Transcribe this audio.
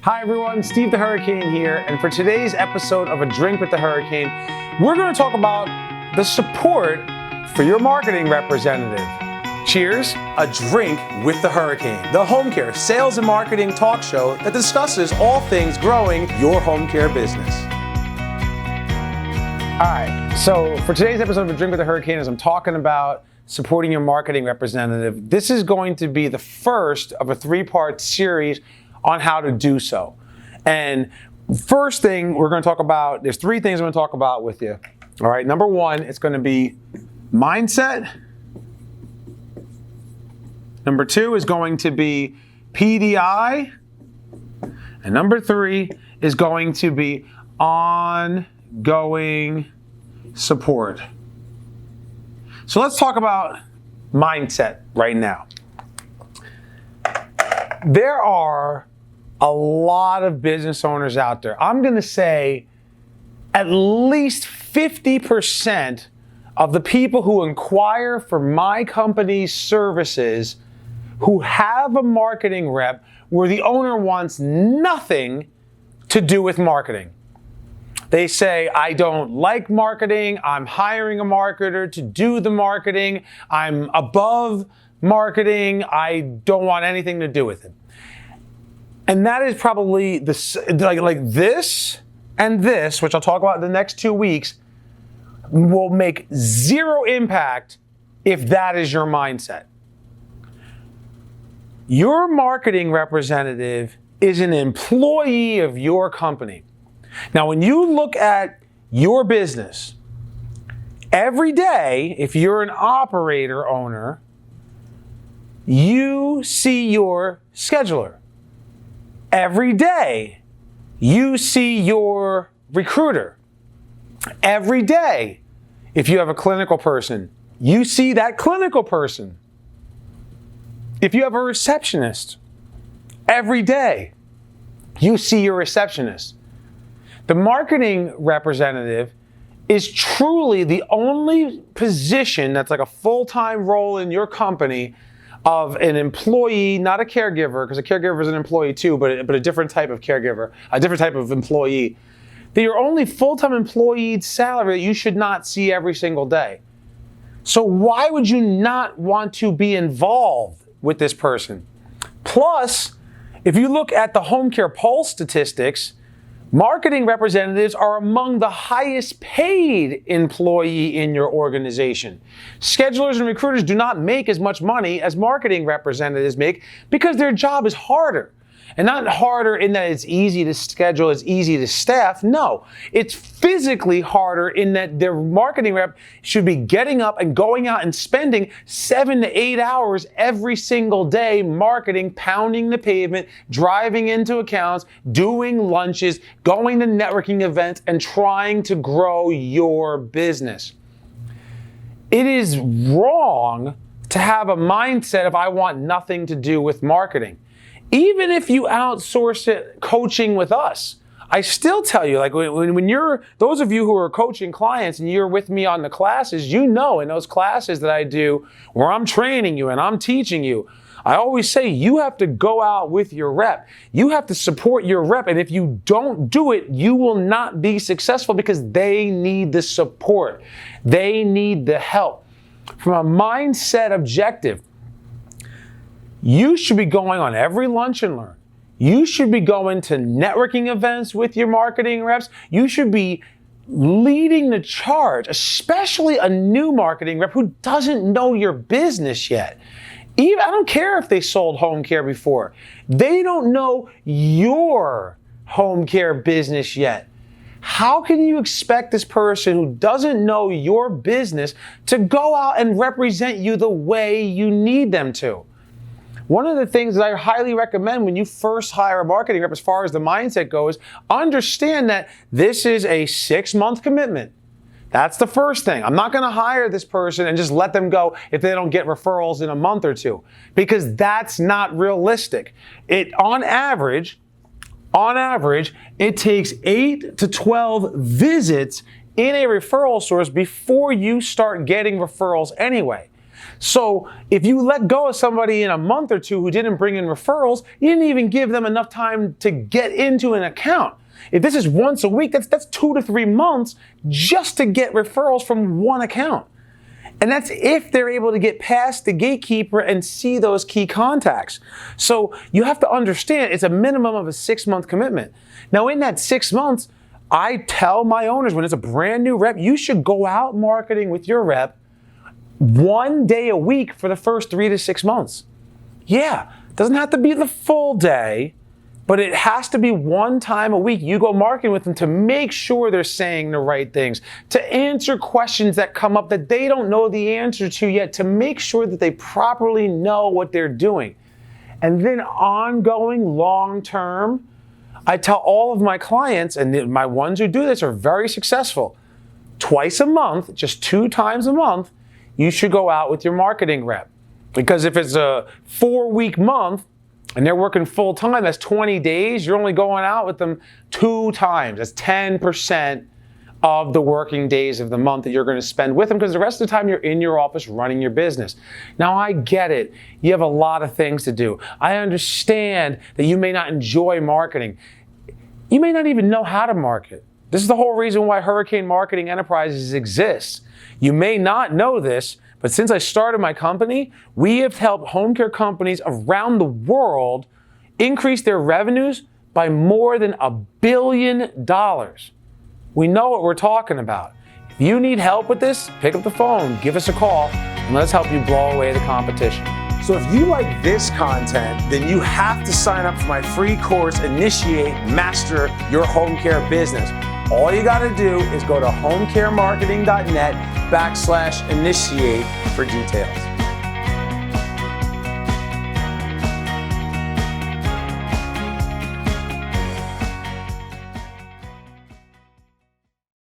Hi everyone, Steve the Hurricane here, and for today's episode of A Drink with the Hurricane, we're going to talk about the support for your marketing representative. Cheers, A Drink with the Hurricane, the home care sales and marketing talk show that discusses all things growing your home care business. All right, so for today's episode of A Drink with the Hurricane, as I'm talking about supporting your marketing representative, this is going to be the first of a three-part series on how to do so. And first thing we're going to talk about, there's three things I'm going to talk about with you. All right, number one, it's going to be mindset. Number two is going to be PDI. And number three is going to be ongoing support. So let's talk about mindset right now. There are a lot of business owners out there. I'm going to say at least 50% of the people who inquire for my company's services who have a marketing rep where the owner wants nothing to do with marketing. They say, I don't like marketing, I'm hiring a marketer to do the marketing, I'm above marketing, I don't want anything to do with it. And that is probably like this and this, which I'll talk about in the next 2 weeks, will make zero impact if that is your mindset. Your marketing representative is an employee of your company. Now, when you look at your business, every day, if you're an operator owner, you see your scheduler. Every day, you see your recruiter. Every day, if you have a clinical person, you see that clinical person. If you have a receptionist, every day, you see your receptionist. The marketing representative is truly the only position that's like a full-time role in your company of an employee, not a caregiver, because a caregiver is an employee too, but a different type of caregiver, a different type of employee. That your only full-time employee salary that you should not see every single day. So why would you not want to be involved with this person? Plus, if you look at the home care pulse statistics, marketing representatives are among the highest paid employee in your organization. Schedulers and recruiters do not make as much money as marketing representatives make because their job is harder. And not harder in that it's easy to schedule, it's easy to staff. No, it's physically harder in that their marketing rep should be getting up and going out and spending 7 to 8 hours every single day marketing, pounding the pavement, driving into accounts, doing lunches, going to networking events, and trying to grow your business. It is wrong to have a mindset of I want nothing to do with marketing. Even if you outsource it coaching with us, I still tell you, like when you're, those of you who are coaching clients and you're with me on the classes, you know in those classes that I do where I'm training you and I'm teaching you, I always say you have to go out with your rep. You have to support your rep. And if you don't do it, you will not be successful because they need the support. They need the help. From a mindset objective, you should be going on every lunch and learn. You should be going to networking events with your marketing reps. You should be leading the charge, especially a new marketing rep who doesn't know your business yet. I don't care if they sold home care before. They don't know your home care business yet. How can you expect this person who doesn't know your business to go out and represent you the way you need them to? One of the things that I highly recommend when you first hire a marketing rep as far as the mindset goes, understand that this is a 6-month commitment. That's the first thing. I'm not going to hire this person and just let them go if they don't get referrals in a month or two, because that's not realistic. On average, it takes 8 to 12 visits in a referral source before you start getting referrals anyway. So if you let go of somebody in a month or two who didn't bring in referrals, you didn't even give them enough time to get into an account. If this is once a week, that's 2 to 3 months just to get referrals from one account. And that's if they're able to get past the gatekeeper and see those key contacts. So you have to understand it's a minimum of a 6-month commitment. Now in that 6 months, I tell my owners when it's a brand new rep, you should go out marketing with your rep 1 day a week for the first 3 to 6 months. Yeah, it doesn't have to be the full day, but it has to be 1 time a week. You go marketing with them to make sure they're saying the right things, to answer questions that come up that they don't know the answer to yet, to make sure that they properly know what they're doing. And then ongoing, long-term, I tell all of my clients, and my ones who do this are very successful, twice a month, just 2 times a month, you should go out with your marketing rep. Because if it's a 4-week month, and they're working full time, that's 20 days. You're only going out with them 2 times. That's 10% of the working days of the month that you're going to spend with them, because the rest of the time you're in your office running your business. Now I get it. You have a lot of things to do. I understand that you may not enjoy marketing. You may not even know how to market. This is the whole reason why Hurricane Marketing Enterprises exists. You may not know this, but since I started my company, we have helped home care companies around the world increase their revenues by more than $1 billion. We know what we're talking about. If you need help with this, pick up the phone, give us a call, and let's help you blow away the competition. So if you like this content, then you have to sign up for my free course, Initiate, Master Your Home Care Business. All you got to do is go to homecaremarketing.net/initiate for details.